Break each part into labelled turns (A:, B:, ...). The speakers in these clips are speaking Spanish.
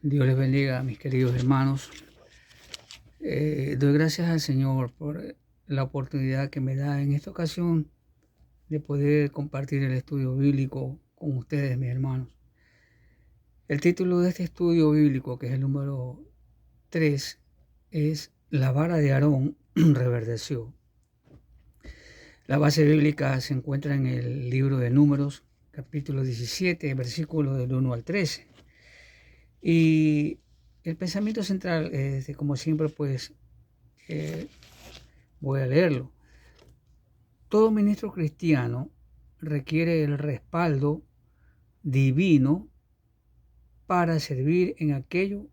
A: Dios les bendiga, mis queridos hermanos. Doy gracias al Señor por la oportunidad que me da en esta ocasión de poder compartir el estudio bíblico con ustedes, mis hermanos. El título de este estudio bíblico, que es el número 3, es La vara de Aarón reverdeció. La base bíblica se encuentra en el libro de Números, capítulo 17, versículos del 1 al 13. Y el pensamiento central, como siempre, pues voy a leerlo. Todo ministro cristiano requiere el respaldo divino para servir en aquello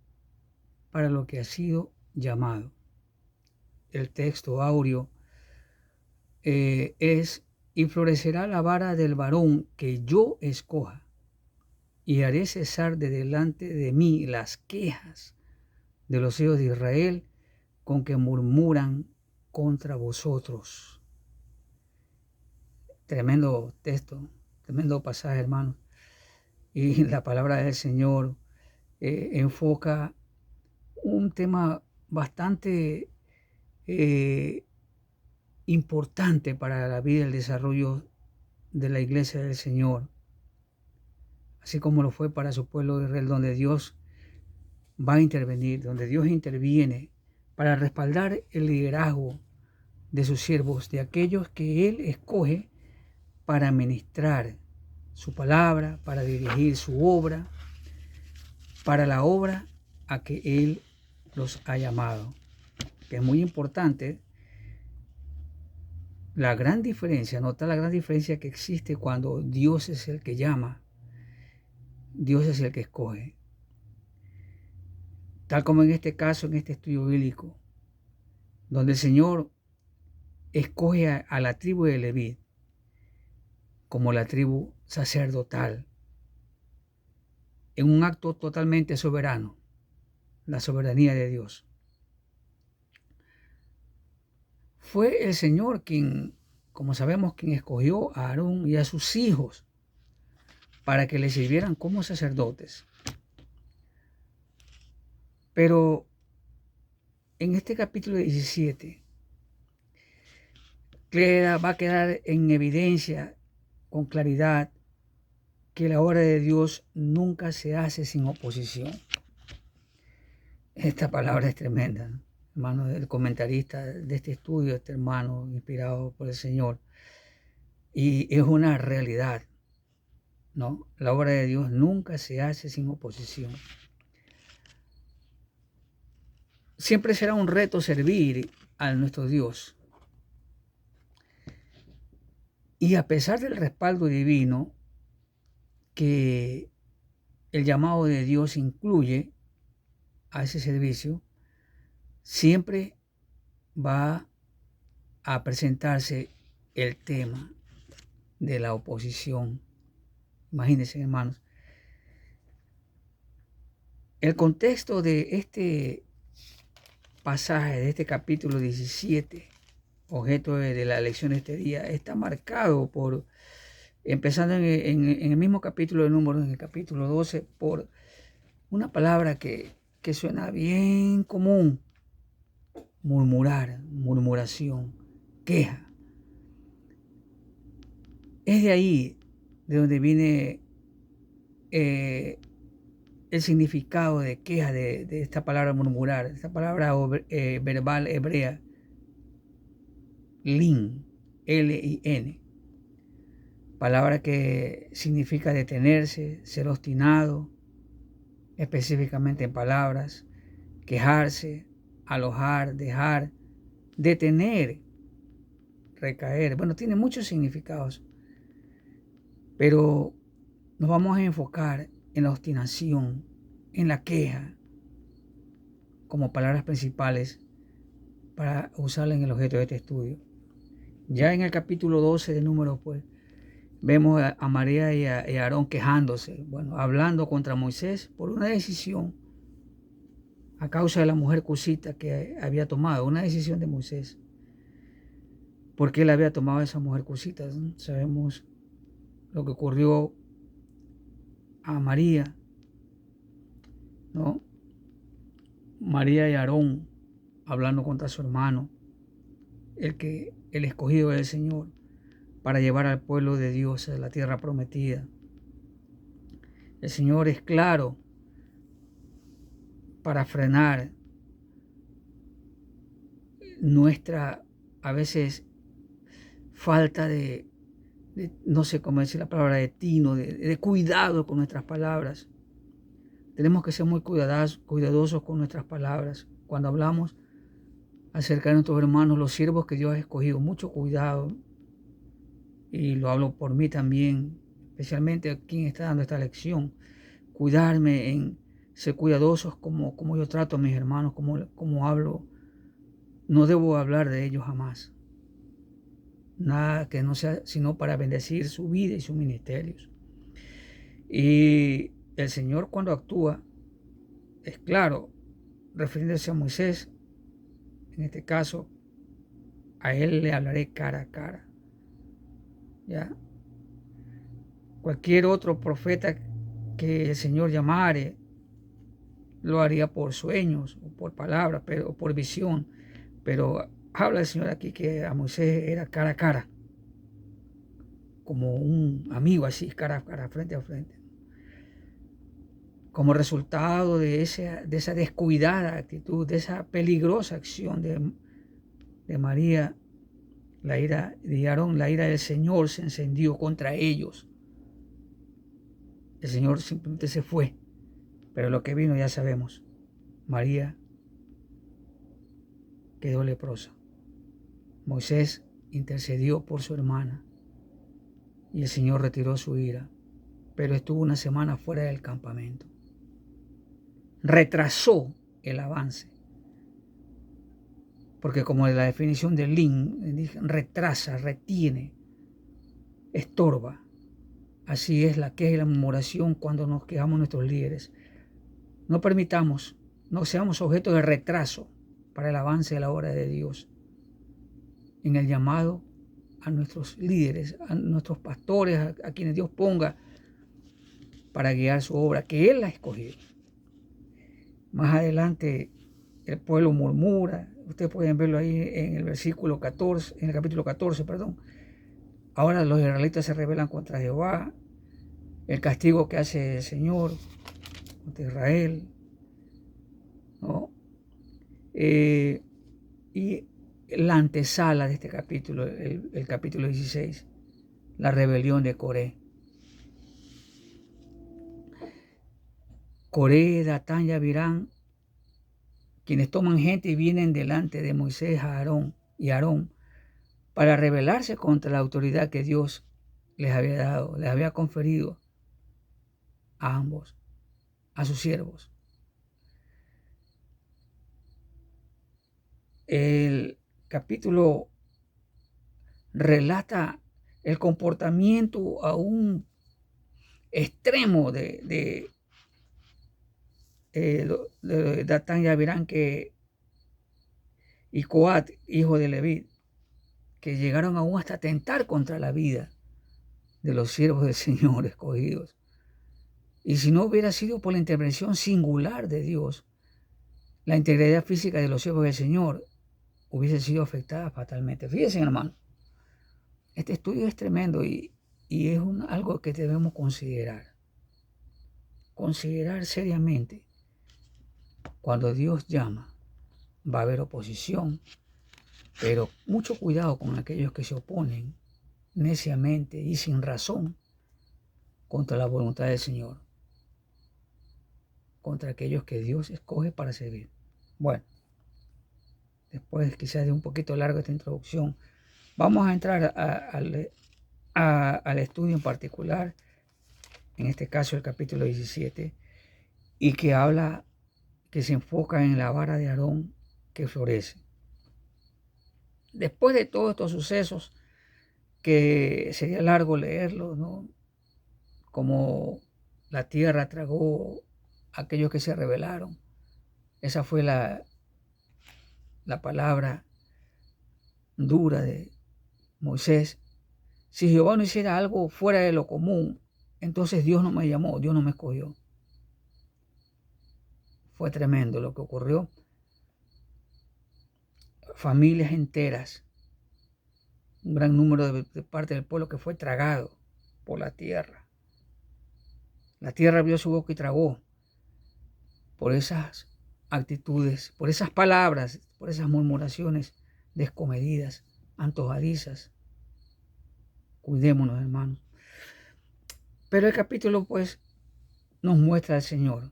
A: para lo que ha sido llamado. El texto áureo es: y florecerá la vara del varón que yo escoja, y haré cesar de delante de mí las quejas de los hijos de Israel con que murmuran contra vosotros. Tremendo texto, tremendo pasaje, hermanos. Y la palabra del Señor enfoca un tema bastante importante para la vida y el desarrollo de la iglesia del Señor, así como lo fue para su pueblo de Israel, donde Dios va a intervenir, donde Dios interviene para respaldar el liderazgo de sus siervos, de aquellos que Él escoge para ministrar su palabra, para dirigir su obra, para la obra a que Él los ha llamado. Que es muy importante la gran diferencia, nota la gran diferencia que existe cuando Dios es el que llama, Dios es el que escoge. Tal como en este caso, en este estudio bíblico, donde el Señor escoge a la tribu de Leví como la tribu sacerdotal, en un acto totalmente soberano, la soberanía de Dios. Fue el Señor quien, como sabemos, quien escogió a Aarón y a sus hijos para que le sirvieran como sacerdotes. Pero en este capítulo 17 va a quedar en evidencia con claridad que la obra de Dios nunca se hace sin oposición. Esta palabra es tremenda, ¿no? Hermano, el comentarista de este estudio, este hermano inspirado por el Señor, y es una realidad, ¿no? La obra de Dios nunca se hace sin oposición. Siempre será un reto servir a nuestro Dios. Y a pesar del respaldo divino que el llamado de Dios incluye a ese servicio, siempre va a presentarse el tema de la oposición. Imagínense, hermanos. El contexto de este pasaje, de este capítulo 17, objeto de la lección de este día, está marcado por, empezando en el mismo capítulo de Números, en el capítulo 12, por una palabra que suena bien común: murmurar, murmuración, queja. Es de ahí de donde viene el significado de queja de esta palabra murmurar, esta palabra verbal hebrea, lin, L-I-N, palabra que significa detenerse, ser obstinado, específicamente en palabras, quejarse, alojar, dejar, detener, recaer. Bueno, tiene muchos significados, pero nos vamos a enfocar en la obstinación, en la queja, como palabras principales para usarla en el objeto de este estudio. Ya en el capítulo 12 de Números, pues, vemos a María y a Aarón quejándose, bueno, hablando contra Moisés por una decisión a causa de la mujer cusita que había tomado, una decisión de Moisés. ¿Por qué él había tomado a esa mujer cusita? Sabemos lo que ocurrió a María ¿no? María y Aarón hablando contra su hermano, el escogido del Señor, para llevar al pueblo de Dios a la tierra prometida. El Señor es claro para frenar nuestra, a veces, falta de no sé cómo decir la palabra, de tino, de cuidado con nuestras palabras. Tenemos que ser muy cuidadosos con nuestras palabras. Cuando hablamos acerca de nuestros hermanos, los siervos que Dios ha escogido, mucho cuidado. Y lo hablo por mí también, especialmente a quien está dando esta lección. Cuidarme en ser cuidadosos como yo trato a mis hermanos, como hablo. No debo hablar de ellos jamás. Nada que no sea sino para bendecir su vida y sus ministerios. Y el Señor, cuando actúa, es claro, refiriéndose a Moisés, en este caso, a él le hablaré cara a cara. ¿Ya? Cualquier otro profeta que el Señor llamare, lo haría por sueños, o por palabras, o por visión. Pero habla el Señor aquí que a Moisés era cara a cara, como un amigo así, cara a cara, frente a frente. Como resultado de esa descuidada actitud, de esa peligrosa acción de María, la ira de Aarón, la ira del Señor se encendió contra ellos. El Señor simplemente se fue, pero lo que vino ya sabemos. María quedó leprosa. Moisés intercedió por su hermana y el Señor retiró su ira, pero estuvo una semana fuera del campamento. Retrasó el avance, porque como la definición de Lin, retrasa, retiene, estorba. Así es la queja y la murmuración cuando nos quejamos nuestros líderes. No permitamos, no seamos objeto de retraso para el avance de la obra de Dios. En el llamado a nuestros líderes, a nuestros pastores, a quienes Dios ponga para guiar su obra, que Él la ha escogido. Más adelante el pueblo murmura, ustedes pueden verlo ahí en el versículo 14, en el capítulo 14, perdón. Ahora los israelitas se rebelan contra Jehová, el castigo que hace el Señor contra Israel, ¿no? Y la antesala de este capítulo, el capítulo 16, la rebelión de Coré. Coré, Datán y Abirán, quienes toman gente y vienen delante de Moisés y Aarón para rebelarse contra la autoridad que Dios les había dado, les había conferido a ambos, a sus siervos. El capítulo relata el comportamiento a un extremo de Datán y Abirán y Coat, hijo de Leví, que llegaron aún hasta atentar contra la vida de los siervos del Señor escogidos. Y si no hubiera sido por la intervención singular de Dios, la integridad física de los siervos del Señor hubiese sido afectada fatalmente. Fíjense, hermano, este estudio es tremendo y es algo que debemos considerar seriamente. Cuando Dios llama, va a haber oposición, pero mucho cuidado con aquellos que se oponen neciamente y sin razón contra la voluntad del Señor, contra aquellos que Dios escoge para servir. Bueno, después quizás de un poquito larga esta introducción, vamos a entrar al estudio en particular, en este caso el capítulo 17, y que se enfoca en la vara de Aarón que florece. Después de todos estos sucesos, que sería largo leerlos, ¿no? Como la tierra tragó a aquellos que se rebelaron. Esa fue la palabra dura de Moisés. Si Jehová no hiciera algo fuera de lo común, entonces Dios no me llamó, Dios no me escogió. Fue tremendo lo que ocurrió. Familias enteras, un gran número de parte del pueblo que fue tragado por la tierra. La tierra abrió su boca y tragó por esas actitudes, por esas palabras, por esas murmuraciones descomedidas, antojadizas. Cuidémonos, hermanos. Pero el capítulo, pues, nos muestra al Señor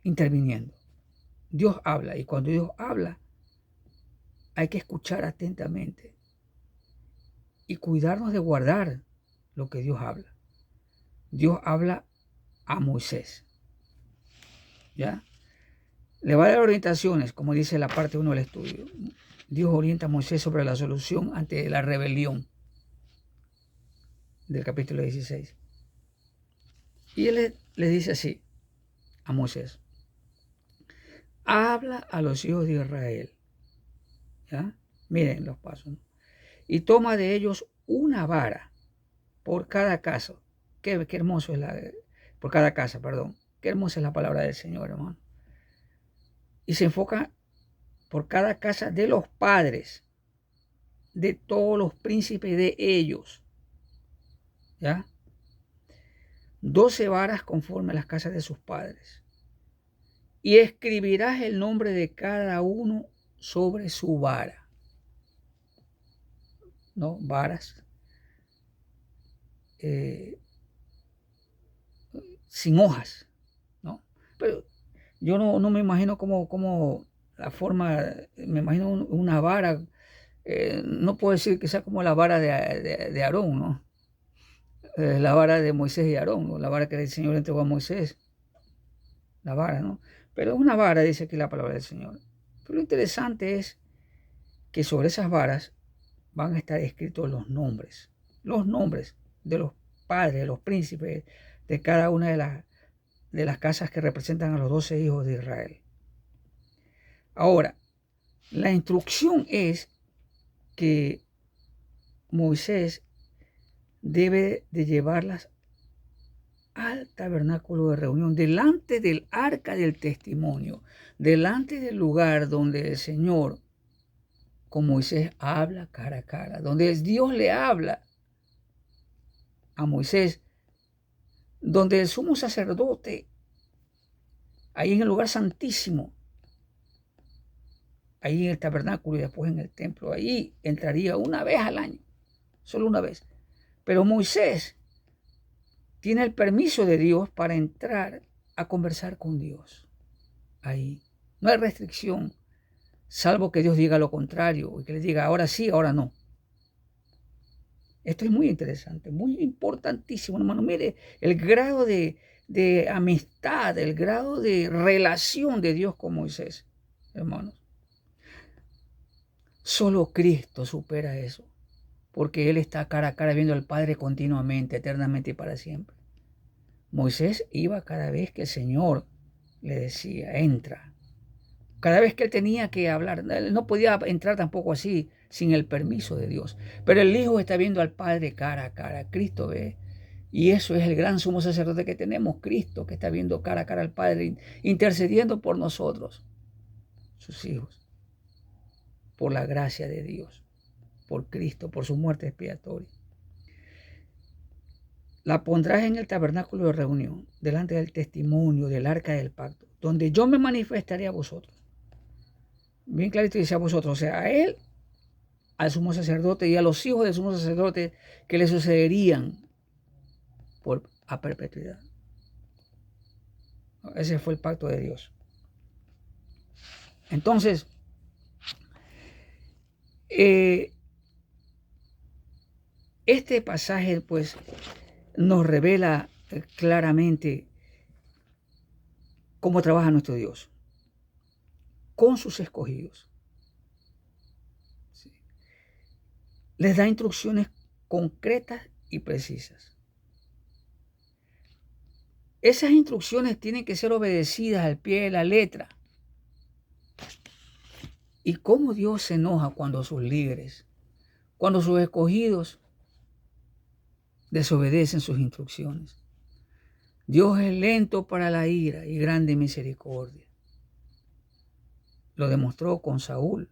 A: interviniendo. Dios habla, y cuando Dios habla, hay que escuchar atentamente y cuidarnos de guardar lo que Dios habla. Dios habla a Moisés, ¿ya? Le va a dar orientaciones, como dice la parte 1 del estudio. Dios orienta a Moisés sobre la solución ante la rebelión del capítulo 16. Y él le dice así a Moisés: habla a los hijos de Israel, ¿ya? Miren los pasos, ¿no? Y toma de ellos una vara por cada casa. Qué hermoso es por cada casa, perdón. Qué hermosa es la palabra del Señor, hermano. Y se enfoca por cada casa de los padres, de todos los príncipes de ellos, ¿ya? 12 varas conforme a las casas de sus padres. Y escribirás el nombre de cada uno sobre su vara. ¿No? Varas. Sin hojas, ¿no? Pero yo no me imagino como la forma, me imagino una vara, no puedo decir que sea como la vara de Aarón, ¿no? La vara de Moisés y Aarón, ¿no? La vara que el Señor entregó a Moisés, la vara, ¿no? Pero es una vara, dice aquí la palabra del Señor. Pero lo interesante es que sobre esas varas van a estar escritos los nombres de los padres, de los príncipes, de cada una de las casas que representan a los 12 hijos de Israel. Ahora, la instrucción es que Moisés debe de llevarlas al tabernáculo de reunión, delante del arca del testimonio, delante del lugar donde el Señor con Moisés habla cara a cara, donde Dios le habla a Moisés, donde el sumo sacerdote, ahí en el lugar santísimo, ahí en el tabernáculo y después en el templo, ahí entraría una vez al año, solo una vez. Pero Moisés tiene el permiso de Dios para entrar a conversar con Dios. Ahí no hay restricción, salvo que Dios diga lo contrario y que le diga ahora sí, ahora no. Esto es muy interesante, muy importantísimo, hermano. Mire el grado de amistad, el grado de relación de Dios con Moisés, hermanos. Solo Cristo supera eso, porque Él está cara a cara viendo al Padre continuamente, eternamente y para siempre. Moisés iba cada vez que el Señor le decía, entra. Cada vez que él tenía que hablar, él no podía entrar tampoco así, sin el permiso de Dios. Pero el Hijo está viendo al Padre cara a cara, Cristo ve. Y eso es el gran sumo sacerdote que tenemos, Cristo, que está viendo cara a cara al Padre, intercediendo por nosotros, sus hijos, por la gracia de Dios, por Cristo, por su muerte expiatoria. La pondrás en el tabernáculo de reunión, delante del testimonio, del arca del pacto, donde yo me manifestaré a vosotros. Bien clarito dice a vosotros, o sea, a él, al sumo sacerdote y a los hijos del sumo sacerdote que le sucederían a perpetuidad. Ese fue el pacto de Dios. Entonces, este pasaje pues nos revela claramente cómo trabaja nuestro Dios con sus escogidos. ¿Sí? Les da instrucciones concretas y precisas. Esas instrucciones tienen que ser obedecidas al pie de la letra. ¿Y cómo Dios se enoja cuando sus líderes, cuando sus escogidos desobedecen sus instrucciones? Dios es lento para la ira y grande en misericordia. lo demostró con Saúl,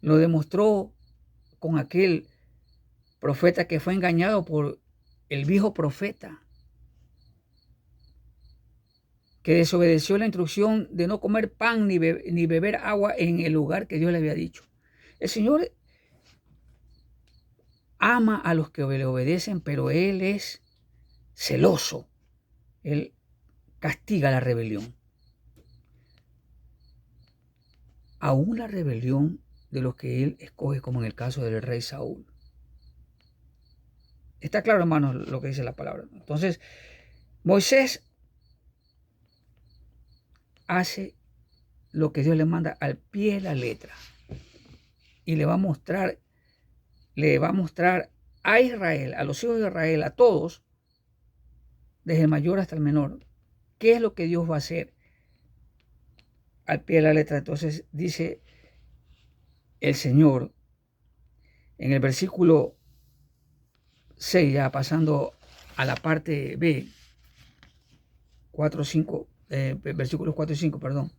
A: lo demostró con aquel profeta que fue engañado por el viejo profeta, que desobedeció la instrucción de no comer pan ni beber agua en el lugar que Dios le había dicho. El Señor ama a los que le obedecen, pero Él es celoso. Él castiga la rebelión. Aún la rebelión de los que Él escoge, como en el caso del rey Saúl. Está claro, hermanos, lo que dice la palabra. Entonces, Moisés hace lo que Dios le manda al pie de la letra y le va a mostrar a Israel, a los hijos de Israel, a todos, desde el mayor hasta el menor, qué es lo que Dios va a hacer al pie de la letra. Entonces dice el Señor en el versículo 6, ya pasando a la parte B, 4, 5, versículos 4 y 5, perdón.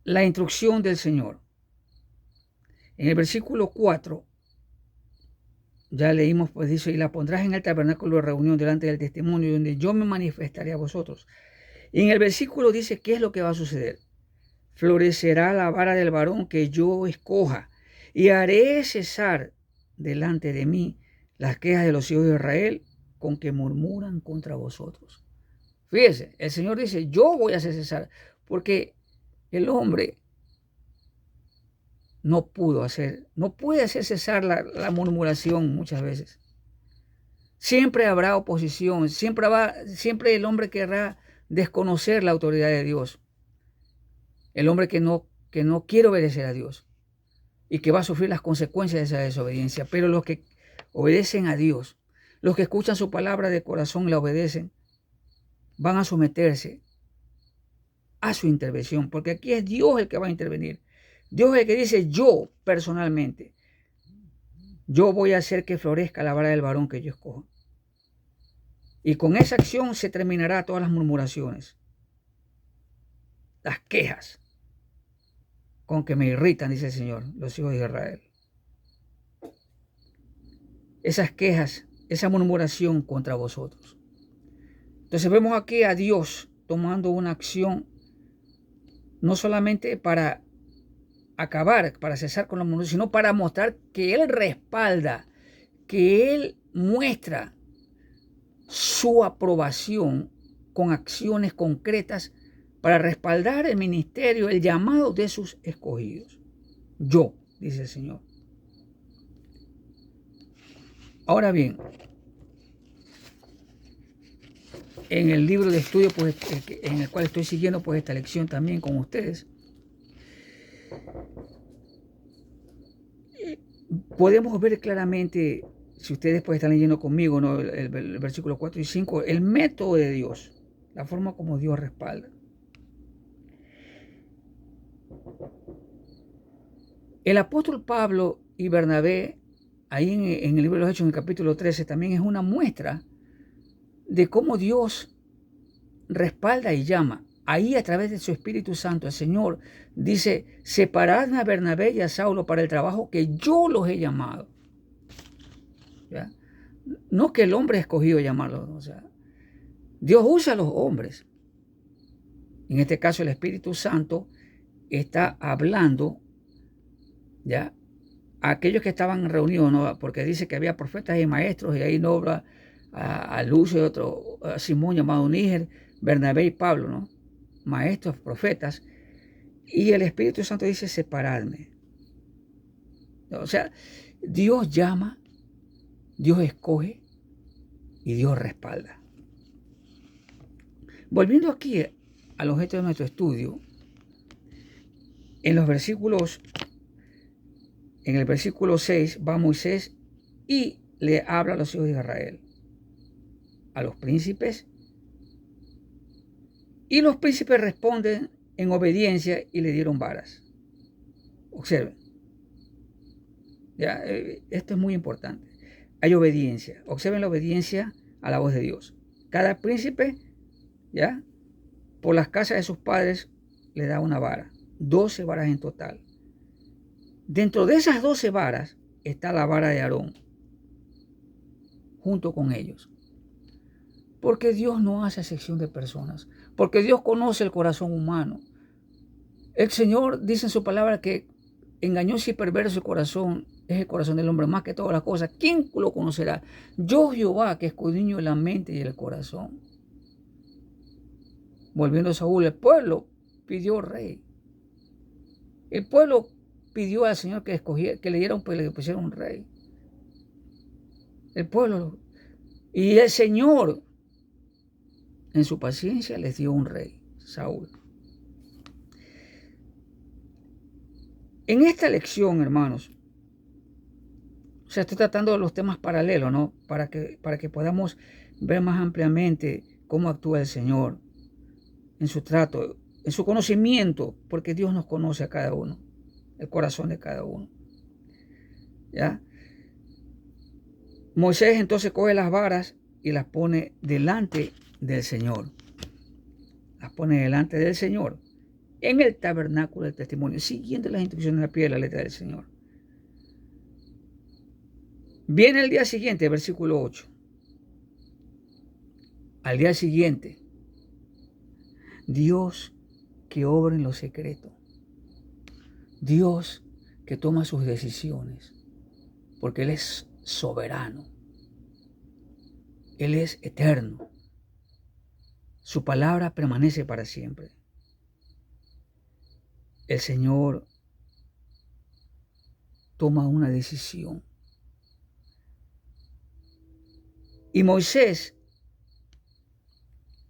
A: La instrucción del Señor. En el versículo 4, ya leímos, pues dice, y la pondrás en el tabernáculo de reunión delante del testimonio, donde yo me manifestaré a vosotros. Y en el versículo dice, ¿qué es lo que va a suceder? Florecerá la vara del varón que yo escoja, y haré cesar delante de mí las quejas de los hijos de Israel con que murmuran contra vosotros. Fíjese, el Señor dice, yo voy a hacer cesar, porque el hombre no puede hacer cesar la murmuración muchas veces. Siempre habrá oposición, siempre el hombre querrá desconocer la autoridad de Dios. El hombre que no quiere obedecer a Dios y que va a sufrir las consecuencias de esa desobediencia. Pero los que obedecen a Dios, los que escuchan su palabra de corazón y la obedecen, van a someterse a su intervención, porque aquí es Dios el que va a intervenir. Dios es el que dice, yo personalmente, yo voy a hacer que florezca la vara del varón que yo escoja. Y con esa acción se terminará todas las murmuraciones, las quejas con que me irritan, dice el Señor, los hijos de Israel. Esas quejas, esa murmuración contra vosotros. Entonces vemos aquí a Dios tomando una acción no solamente para acabar, para cesar con la murmuración, sino para mostrar que Él respalda, que Él muestra su aprobación con acciones concretas para respaldar el ministerio, el llamado de sus escogidos. Yo, dice el Señor. Ahora bien, en el libro de estudio, pues, en el cual estoy siguiendo pues esta lección también con ustedes, podemos ver claramente, si ustedes pues están leyendo conmigo, ¿no? el versículo 4 y 5, el método de Dios, la forma como Dios respalda. El apóstol Pablo y Bernabé, ahí en el libro de los Hechos, en el capítulo 13, también es una muestra de cómo Dios respalda y llama. Ahí a través de su Espíritu Santo, el Señor dice, separadme a Bernabé y a Saulo para el trabajo que yo los he llamado. ¿Ya? No que el hombre ha escogido llamarlos, o sea, Dios usa a los hombres. En este caso el Espíritu Santo está hablando, ¿ya?, a aquellos que estaban reunidos, ¿no? Porque dice que había profetas y maestros, y ahí nombra a Lucio y otro, a Simón llamado Níger, Bernabé y Pablo, ¿no? Maestros, profetas, y el Espíritu Santo dice separadme. O sea, Dios llama, Dios escoge y Dios respalda. Volviendo aquí al objeto de nuestro estudio, en el versículo 6 va Moisés y le habla a los hijos de Israel, a los príncipes, y los príncipes responden en obediencia y le dieron varas. Observen, ya, esto es muy importante. Hay obediencia. Observen la obediencia a la voz de Dios. Cada príncipe, ¿ya?, por las casas de sus padres le da una vara, 12 varas en total. Dentro de esas 12 varas está la vara de Aarón, junto con ellos. Porque Dios no hace acepción de personas, porque Dios conoce el corazón humano. El Señor dice en su palabra que engañoso y perverso el corazón es el corazón del hombre más que todas las cosas. ¿Quién lo conocerá? Yo, Jehová, que escudriño la mente y el corazón. Volviendo a Saúl, el pueblo pidió rey. El pueblo pidió al Señor que le diera le pusiera un rey. El pueblo. Y el Señor, en su paciencia, les dio un rey, Saúl. En esta lección, hermanos, o sea, estoy tratando de los temas paralelos, ¿no? Para que podamos ver más ampliamente cómo actúa el Señor en su trato, en su conocimiento, porque Dios nos conoce a cada uno, el corazón de cada uno. ¿Ya? Moisés entonces coge las varas y las pone delante del Señor. Las pone delante del Señor en el tabernáculo del testimonio, siguiendo las instrucciones al pie de la letra del Señor. Viene el día siguiente, versículo 8. Al día siguiente, Dios que obra en lo secreto. Dios que toma sus decisiones, porque Él es soberano. Él es eterno. Su palabra permanece para siempre. El Señor toma una decisión. Y Moisés,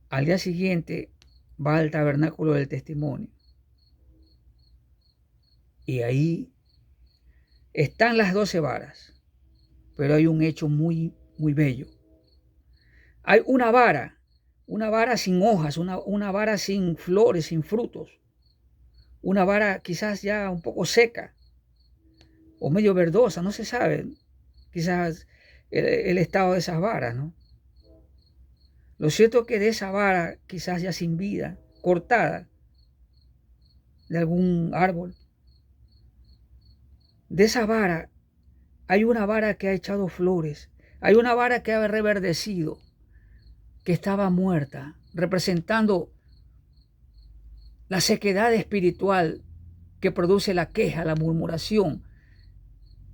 A: al día siguiente, va al tabernáculo del testimonio. Y ahí están las 12 varas. Pero hay un hecho muy, muy bello. Hay una vara sin hojas, una vara sin flores, sin frutos. Una vara quizás ya un poco seca o medio verdosa, no se sabe. Quizás el estado de esas varas, ¿no? Lo cierto es que de esa vara, quizás ya sin vida, cortada de algún árbol, de esa vara, hay una vara que ha echado flores, hay una vara que ha reverdecido, que estaba muerta, representando la sequedad espiritual que produce la queja, la murmuración,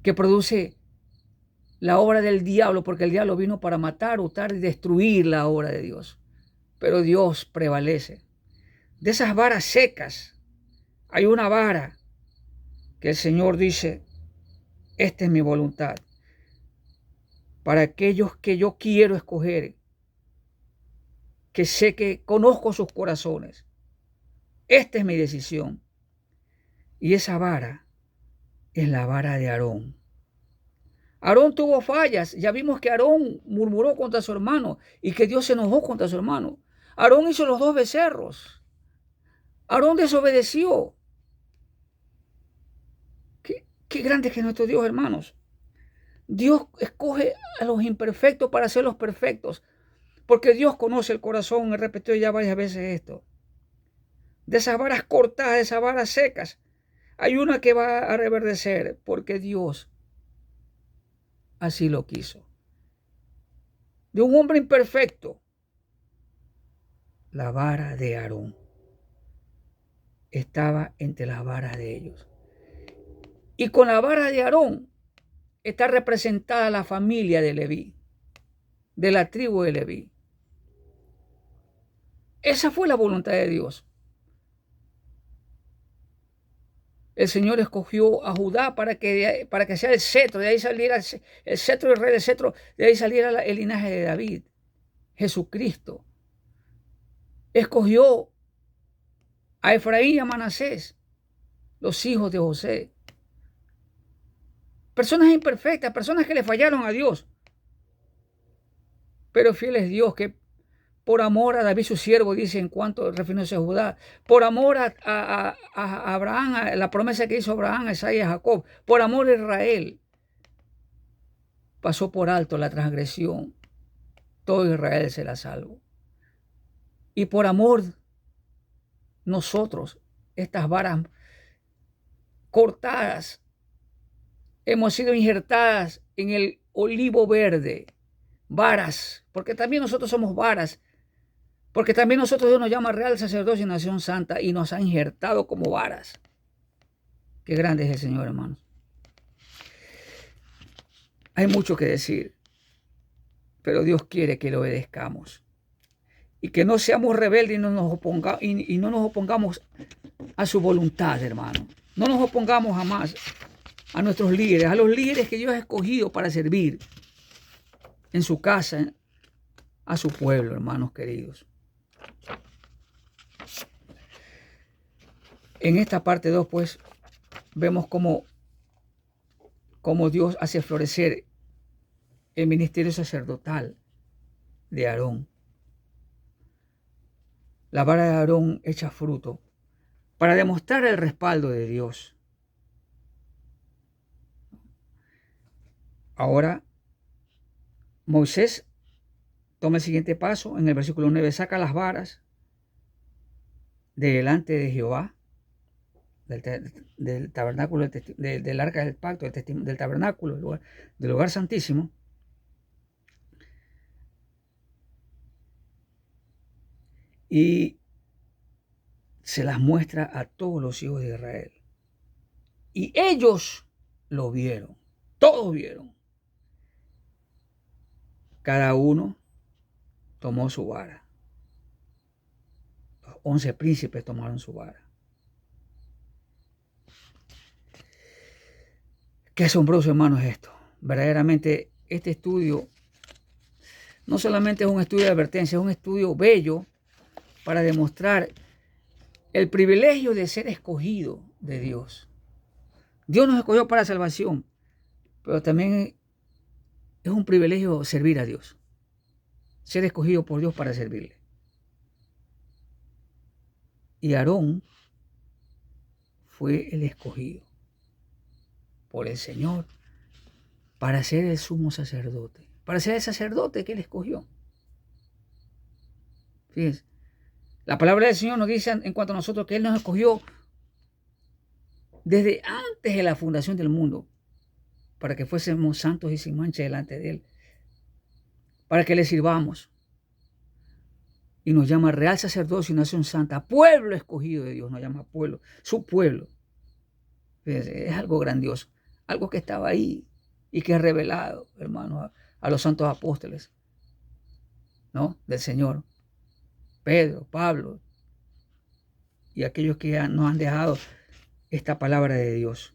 A: que produce la obra del diablo, porque el diablo vino para matar, hurtar y destruir la obra de Dios. Pero Dios prevalece. De esas varas secas, hay una vara que el Señor dice, esta es mi voluntad, para aquellos que yo quiero escoger, que sé que conozco sus corazones. Esta es mi decisión. Y esa vara es la vara de Aarón. Aarón tuvo fallas. Ya vimos que Aarón murmuró contra su hermano y que Dios se enojó contra su hermano. Aarón hizo los 2 becerros. Aarón desobedeció. Qué grande que es nuestro Dios, hermanos. Dios escoge a los imperfectos para hacerlos perfectos, porque Dios conoce el corazón. He repetido ya varias veces esto. De esas varas cortadas, de esas varas secas, hay una que va a reverdecer, porque Dios así lo quiso. De un hombre imperfecto, la vara de Aarón estaba entre las varas de ellos. Y con la vara de Aarón está representada la familia de Leví, de la tribu de Leví. Esa fue la voluntad de Dios. El Señor escogió a Judá para que sea el cetro, de ahí saliera el cetro del rey del cetro, de ahí saliera el linaje de David, Jesucristo. Escogió a Efraín y a Manasés, los hijos de José. Personas imperfectas, personas que le fallaron a Dios. Pero fiel es Dios, que por amor a David su siervo, dice en cuanto refiriéndose a Judá, por amor a Abraham, a la promesa que hizo Abraham, a Isaías y a Jacob, por amor a Israel, pasó por alto la transgresión, todo Israel será salvo. Y por amor nosotros, estas varas cortadas, hemos sido injertadas en el olivo verde, varas, porque también nosotros somos varas, porque también nosotros Dios nos llama real sacerdocio y nación santa y nos ha injertado como varas. Qué grande es el Señor, hermanos. Hay mucho que decir, pero Dios quiere que le obedezcamos y que no seamos rebeldes y no nos opongamos a su voluntad, hermano. No nos opongamos jamás a nuestros líderes, a los líderes que Dios ha escogido para servir en su casa, a su pueblo, hermanos queridos. En esta parte 2, pues, vemos cómo Dios hace florecer el ministerio sacerdotal de Aarón. La vara de Aarón echa fruto para demostrar el respaldo de Dios. Ahora, Moisés toma el siguiente paso. En el versículo 9, saca las varas de delante de Jehová, del tabernáculo, del arca del pacto, del tabernáculo, del lugar santísimo. Y se las muestra a todos los hijos de Israel. Y ellos lo vieron, todos vieron. Cada uno tomó su vara. Los 11 príncipes tomaron su vara. Qué asombroso, hermanos, esto. Verdaderamente, este estudio no solamente es un estudio de advertencia, es un estudio bello para demostrar el privilegio de ser escogido de Dios. Dios nos escogió para salvación, pero también es un privilegio servir a Dios. Ser escogido por Dios para servirle. Y Aarón fue el escogido por el Señor para ser el sumo sacerdote, para ser el sacerdote que él escogió. Fíjense, la palabra del Señor nos dice en cuanto a nosotros que él nos escogió desde antes de la fundación del mundo para que fuésemos santos y sin mancha delante de él, para que le sirvamos. Y nos llama real sacerdocio y nación santa, pueblo escogido de Dios, nos llama pueblo, su pueblo. Fíjense, es algo grandioso, algo que estaba ahí y que es revelado, hermanos, a los santos apóstoles, ¿no? Del Señor. Pedro, Pablo y aquellos que nos han dejado esta palabra de Dios.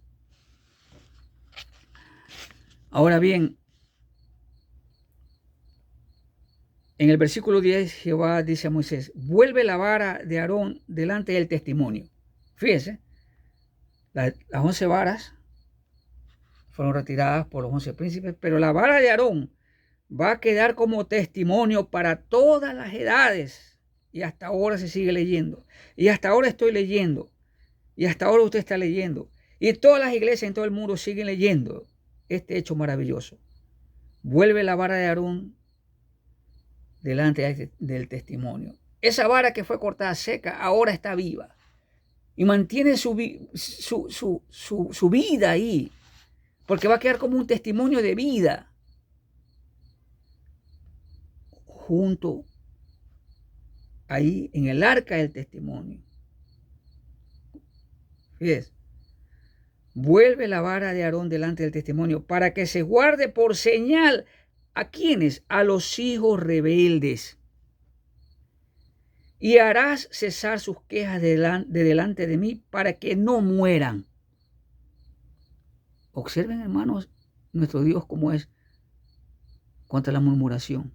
A: Ahora bien, en el versículo 10, Jehová dice a Moisés, vuelve la vara de Aarón delante del testimonio. Fíjese, las 11 varas fueron retiradas por los 11 príncipes, pero la vara de Aarón va a quedar como testimonio para todas las edades. Y hasta ahora se sigue leyendo. Y hasta ahora estoy leyendo. Y hasta ahora usted está leyendo. Y todas las iglesias en todo el mundo siguen leyendo este hecho maravilloso. Vuelve la vara de Aarón delante del testimonio. Esa vara que fue cortada seca ahora está viva. Y mantiene su vida ahí. Porque va a quedar como un testimonio de vida. Junto ahí en el arca del testimonio. Fíjese. Vuelve la vara de Aarón delante del testimonio para que se guarde por señal. ¿A quiénes? A los hijos rebeldes. Y harás cesar sus quejas de delante de mí para que no mueran. Observen, hermanos, nuestro Dios cómo es contra la murmuración.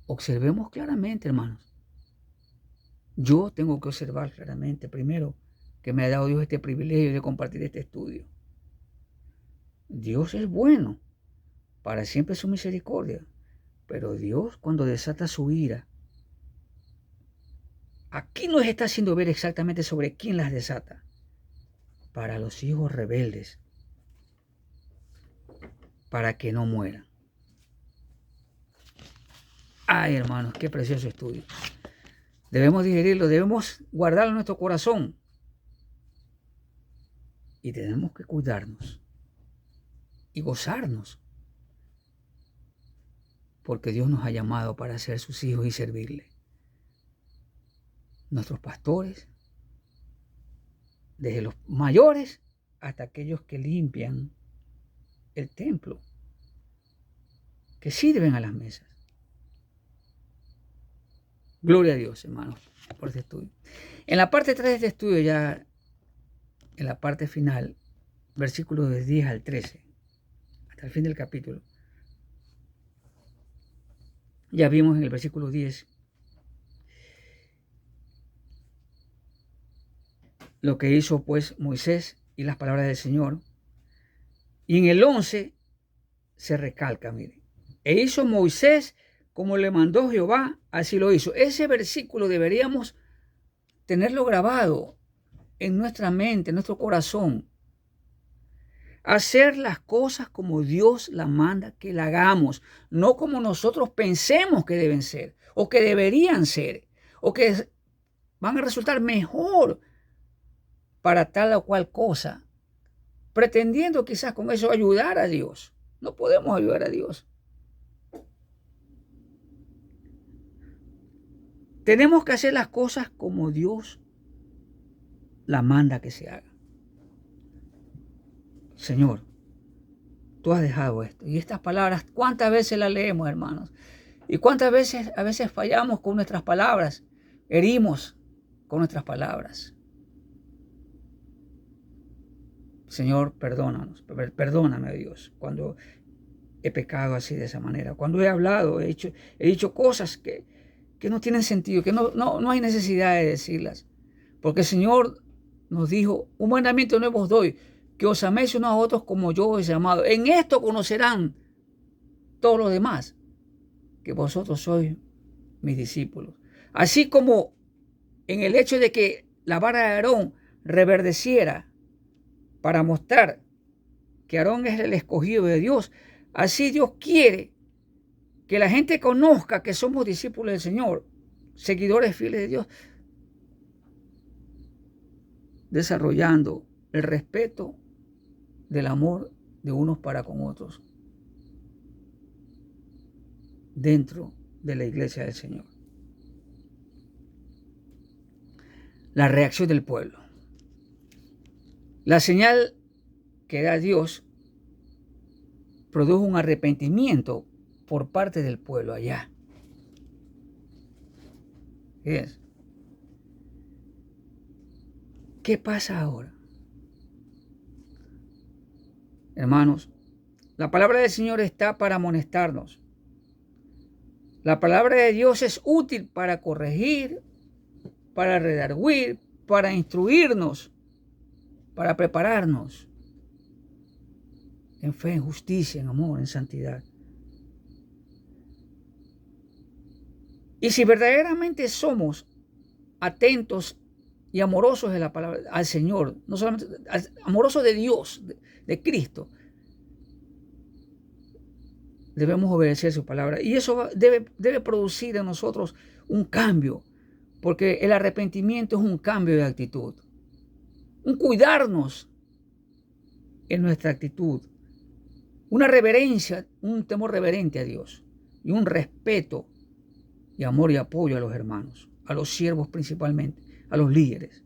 A: Observemos claramente, hermanos. Yo tengo que observar claramente primero que me ha dado Dios este privilegio de compartir este estudio. Dios es bueno, para siempre su misericordia, pero Dios cuando desata su ira, aquí nos está haciendo ver exactamente sobre quién las desata. Para los hijos rebeldes, para que no mueran. Ay, hermanos, qué precioso estudio. Debemos digerirlo, debemos guardarlo en nuestro corazón. Y tenemos que cuidarnos y gozarnos, porque Dios nos ha llamado para ser sus hijos y servirle. Nuestros pastores, desde los mayores hasta aquellos que limpian el templo, que sirven a las mesas. Gloria a Dios, hermanos, por este estudio. En la parte 3 de este estudio, ya en la parte final, versículos de 10 al 13, hasta el fin del capítulo, ya vimos en el versículo 10 lo que hizo pues Moisés y las palabras del Señor. Y en el 11 se recalca, miren, e hizo Moisés como le mandó Jehová, así lo hizo. Ese versículo deberíamos tenerlo grabado en nuestra mente, en nuestro corazón. Hacer las cosas como Dios las manda que la hagamos, no como nosotros pensemos que deben ser, o que deberían ser, o que van a resultar mejor para tal o cual cosa, pretendiendo quizás con eso ayudar a Dios. No podemos ayudar a Dios. Tenemos que hacer las cosas como Dios la manda que se haga. Señor, tú has dejado esto. Y estas palabras, ¿cuántas veces las leemos, hermanos? Y cuántas veces a veces fallamos con nuestras palabras, herimos con nuestras palabras. Señor, perdónanos, perdóname, Dios, cuando he pecado así de esa manera, cuando he hablado, he dicho cosas que no tienen sentido, que no hay necesidad de decirlas, porque el Señor nos dijo, un mandamiento nuevo os doy, que os améis unos a otros como yo os he amado. En esto conocerán todos los demás, que vosotros sois mis discípulos. Así como en el hecho de que la vara de Aarón reverdeciera para mostrar que Aarón es el escogido de Dios, así Dios quiere que la gente conozca que somos discípulos del Señor, seguidores fieles de Dios, desarrollando el respeto del amor de unos para con otros dentro de la iglesia del Señor. La reacción del pueblo. La señal que da Dios produjo un arrepentimiento por parte del pueblo allá. ¿Qué pasa ahora? Hermanos, la palabra del Señor está para amonestarnos. La palabra de Dios es útil para corregir, para redarguir, para instruirnos, para prepararnos en fe, en justicia, en amor, en santidad. Y si verdaderamente somos atentos y amorosos de la palabra, al Señor, no solamente amorosos de Dios, de Cristo, debemos obedecer su palabra. Y eso debe producir en nosotros un cambio, porque el arrepentimiento es un cambio de actitud, un cuidarnos en nuestra actitud, una reverencia, un temor reverente a Dios y un respeto y amor y apoyo a los hermanos, a los siervos principalmente, a los líderes.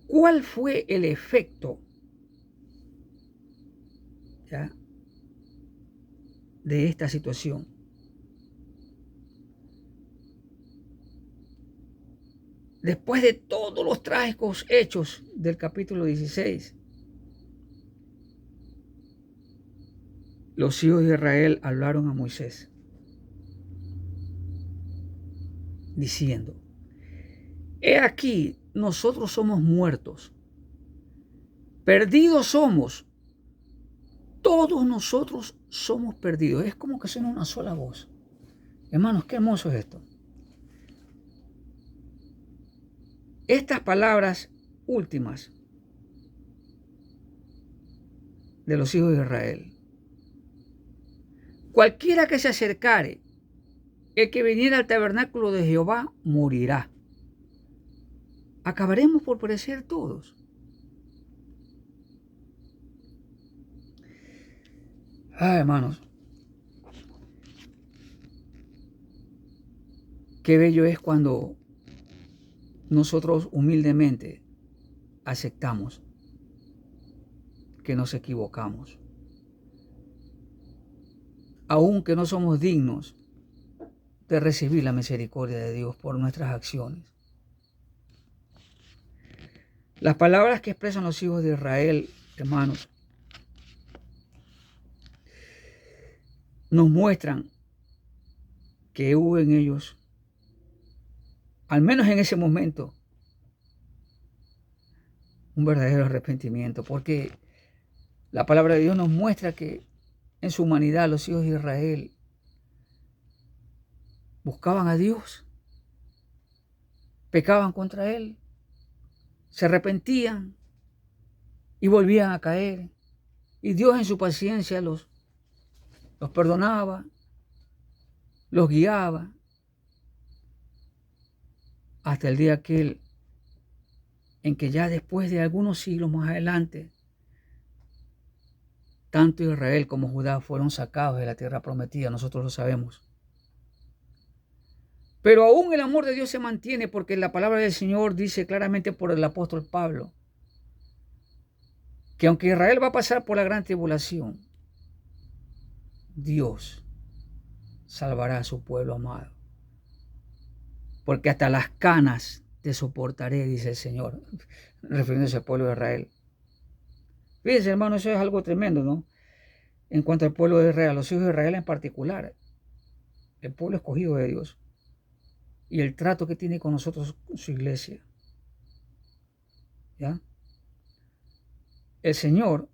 A: ¿Cuál fue el efecto de esta situación? Después de todos los trágicos hechos del capítulo 16, los hijos de Israel hablaron a Moisés, diciendo, he aquí, nosotros somos muertos, perdidos somos, todos nosotros somos perdidos. Es como que suena una sola voz. Hermanos, qué hermoso es esto. Estas palabras últimas de los hijos de Israel. Cualquiera que se acercare el que viniera al tabernáculo de Jehová morirá. Acabaremos por perecer todos. Hermanos, qué bello es cuando nosotros humildemente aceptamos que nos equivocamos, aunque no somos dignos de recibir la misericordia de Dios por nuestras acciones. Las palabras que expresan los hijos de Israel, hermanos, nos muestran que hubo en ellos, al menos en ese momento, un verdadero arrepentimiento, porque la palabra de Dios nos muestra que en su humanidad los hijos de Israel buscaban a Dios, pecaban contra Él, se arrepentían y volvían a caer. Y Dios en su paciencia los perdonaba, los guiaba, hasta el día aquel en que ya después de algunos siglos más adelante, tanto Israel como Judá fueron sacados de la tierra prometida, nosotros lo sabemos. Pero aún el amor de Dios se mantiene, porque la palabra del Señor dice claramente por el apóstol Pablo que aunque Israel va a pasar por la gran tribulación, Dios salvará a su pueblo amado. Porque hasta las canas te soportaré, dice el Señor, refiriéndose al pueblo de Israel. Fíjense, hermano, eso es algo tremendo, ¿no? En cuanto al pueblo de Israel, los hijos de Israel en particular, el pueblo escogido de Dios, y el trato que tiene con nosotros, su iglesia. ¿Ya? El Señor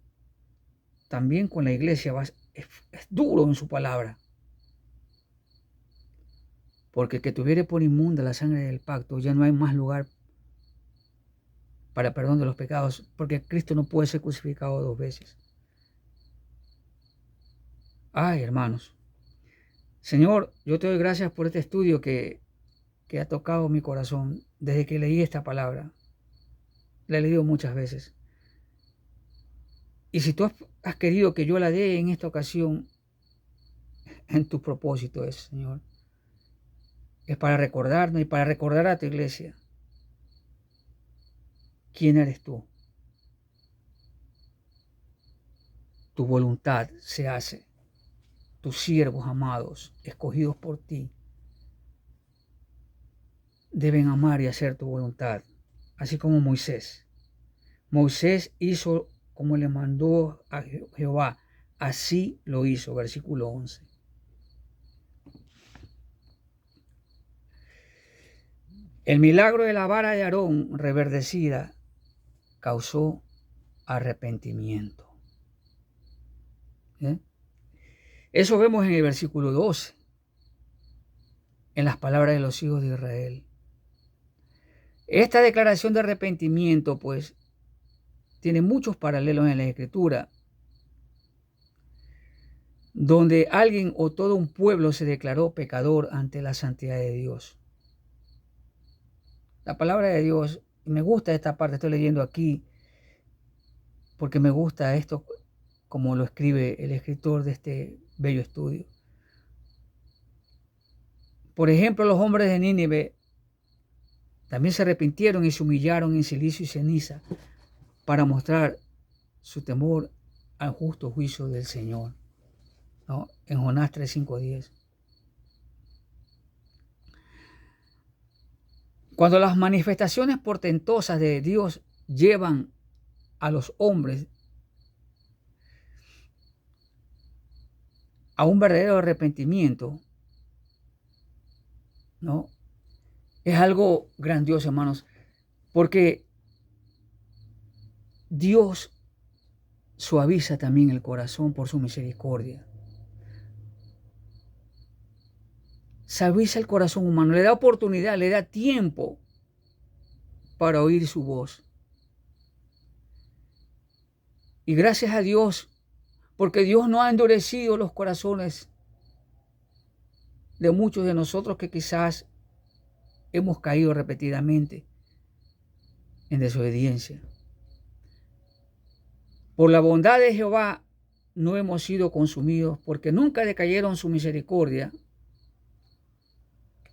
A: también con la iglesia es duro en su palabra. Porque el que tuviere por inmunda la sangre del pacto, ya no hay más lugar para perdón de los pecados, porque Cristo no puede ser crucificado 2 veces. Ay, hermanos. Señor, yo te doy gracias por este estudio que ha tocado mi corazón desde que leí esta palabra. La he leído muchas veces. Y si tú has querido que yo la dé en esta ocasión, en tu propósito es, Señor. Es para recordarnos y para recordar a tu iglesia quién eres tú. Tu voluntad se hace. Tus siervos amados, escogidos por ti, deben amar y hacer tu voluntad, así como Moisés. Moisés hizo como le mandó a Jehová, así lo hizo, versículo 11. El milagro de la vara de Aarón reverdecida causó arrepentimiento. Eso vemos en el versículo 12, en las palabras de los hijos de Israel. Esta declaración de arrepentimiento, pues, tiene muchos paralelos en la Escritura, donde alguien o todo un pueblo se declaró pecador ante la santidad de Dios. La palabra de Dios, me gusta esta parte, estoy leyendo aquí, porque me gusta esto como lo escribe el escritor de este bello estudio. Por ejemplo, los hombres de Nínive también se arrepintieron y se humillaron en silicio y ceniza para mostrar su temor al justo juicio del Señor, ¿no? En Jonás 3, 5, 10. Cuando las manifestaciones portentosas de Dios llevan a los hombres a un verdadero arrepentimiento, ¿no? Es algo grandioso, hermanos, porque Dios suaviza también el corazón por su misericordia. Suaviza el corazón humano, le da oportunidad, le da tiempo para oír su voz. Y gracias a Dios, porque Dios no ha endurecido los corazones de muchos de nosotros que quizás hemos caído repetidamente en desobediencia. Por la bondad de Jehová no hemos sido consumidos, porque nunca decayeron su misericordia.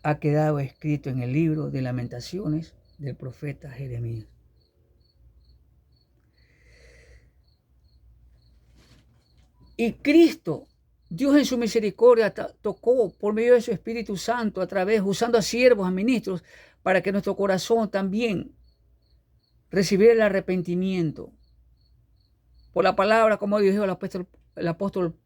A: Ha quedado escrito en el libro de Lamentaciones del profeta Jeremías. Y Cristo, Dios en su misericordia, tocó por medio de su Espíritu Santo a través, usando a siervos, a ministros, para que nuestro corazón también recibiera el arrepentimiento. Por la palabra, como dijo el apóstol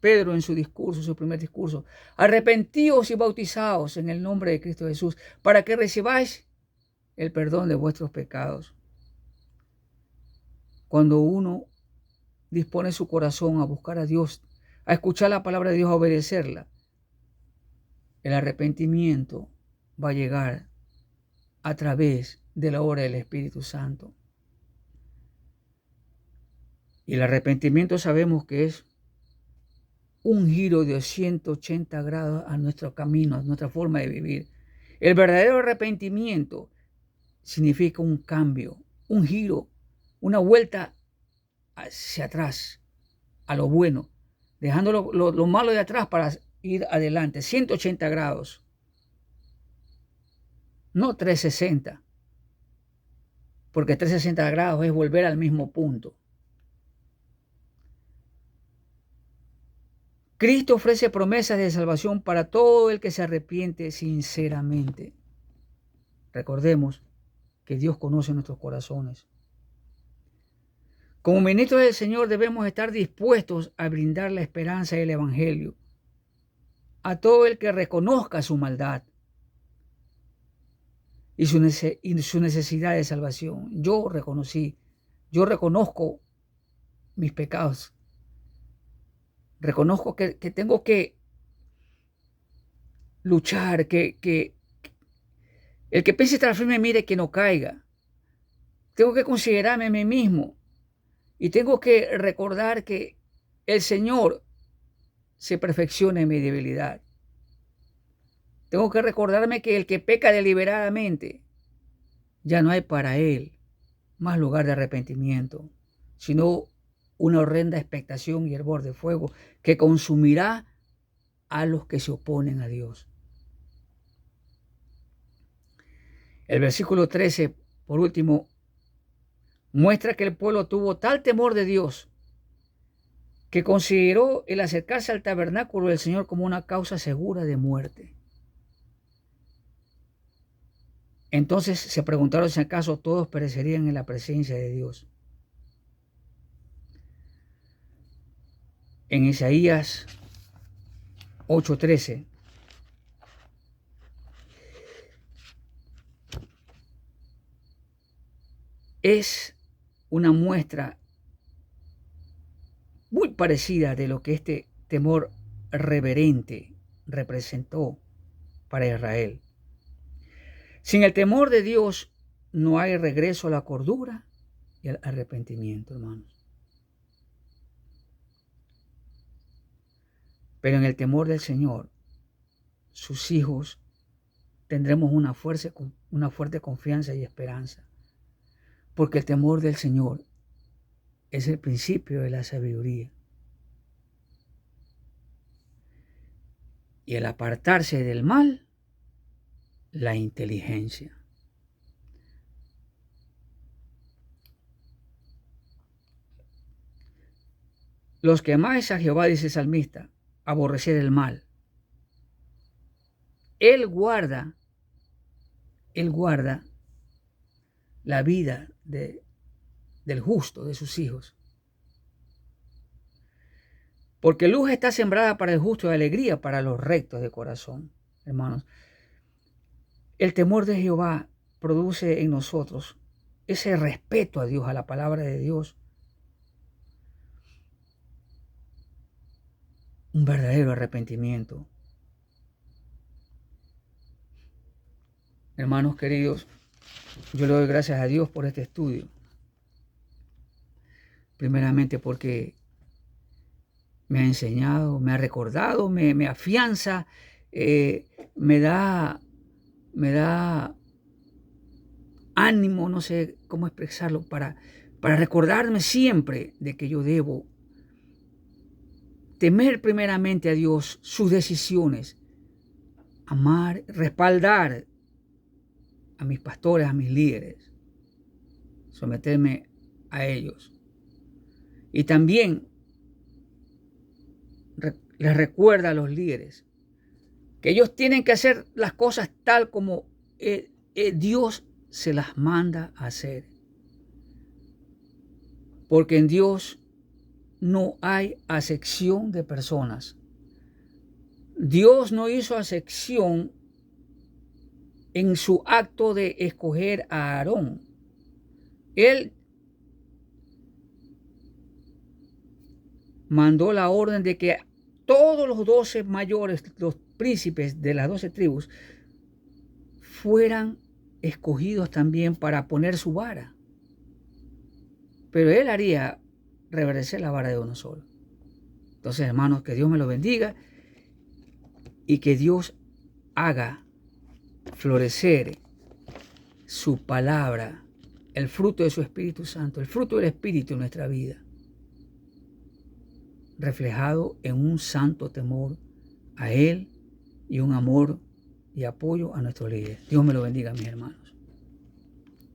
A: Pedro en su discurso, su primer discurso: arrepentíos y bautizaos en el nombre de Cristo Jesús, para que recibáis el perdón de vuestros pecados. Cuando uno dispone su corazón a buscar a Dios, a escuchar la palabra de Dios, a obedecerla, el arrepentimiento va a llegar a través de la obra del Espíritu Santo. Y el arrepentimiento sabemos que es un giro de 180 grados a nuestro camino, a nuestra forma de vivir. El verdadero arrepentimiento significa un cambio, un giro, una vuelta hacia atrás, a lo bueno, dejando lo malo de atrás para ir adelante, 180 grados, no 360, porque 360 grados es volver al mismo punto. Cristo ofrece promesas de salvación para todo el que se arrepiente sinceramente. Recordemos que Dios conoce nuestros corazones. Como ministros del Señor debemos estar dispuestos a brindar la esperanza del Evangelio a todo el que reconozca su maldad y su necesidad de salvación. Yo reconozco mis pecados. Reconozco que tengo que luchar, que el que piense estar firme mire que no caiga. Tengo que considerarme a mí mismo y tengo que recordar que el Señor se perfecciona en mi debilidad. Tengo que recordarme que el que peca deliberadamente, ya no hay para él más lugar de arrepentimiento, sino una horrenda expectación y hervor de fuego que consumirá a los que se oponen a Dios. El versículo 13, por último, muestra que el pueblo tuvo tal temor de Dios que consideró el acercarse al tabernáculo del Señor como una causa segura de muerte. Entonces se preguntaron si acaso todos perecerían en la presencia de Dios. En Isaías 8:13 es una muestra muy parecida de lo que este temor reverente representó para Israel. Sin el temor de Dios no hay regreso a la cordura y al arrepentimiento, hermanos. Pero en el temor del Señor, sus hijos tendremos una fuerte confianza y esperanza, porque el temor del Señor es el principio de la sabiduría. Y el apartarse del mal, la inteligencia. Los que amáis a Jehová, dice el salmista, aborrecer el mal. Él guarda la vida del justo, de sus hijos. Porque luz está sembrada para el justo y alegría para los rectos de corazón. Hermanos, el temor de Jehová produce en nosotros ese respeto a Dios, a la palabra de Dios. Un verdadero arrepentimiento. Hermanos queridos, yo le doy gracias a Dios por este estudio. Primeramente porque me ha enseñado, me ha recordado, me afianza, me da ánimo, no sé cómo expresarlo, para recordarme siempre de que yo debo temer primeramente a Dios, sus decisiones, amar, respaldar a mis pastores, a mis líderes, someterme a ellos. Y también les recuerda a los líderes que ellos tienen que hacer las cosas tal como Dios se las manda a hacer. Porque en Dios no hay acepción de personas. Dios no hizo acepción en su acto de escoger a Aarón. Él mandó la orden de que todos los 12 mayores, los príncipes de las 12 tribus, fueran escogidos también para poner su vara. Pero él haría reverdecer la vara de uno solo. Entonces, hermanos, que Dios me lo bendiga y que Dios haga florecer su palabra, el fruto de su Espíritu Santo, el fruto del Espíritu en nuestra vida, reflejado en un santo temor a Él y un amor y apoyo a nuestro líder. Dios me lo bendiga, mis hermanos.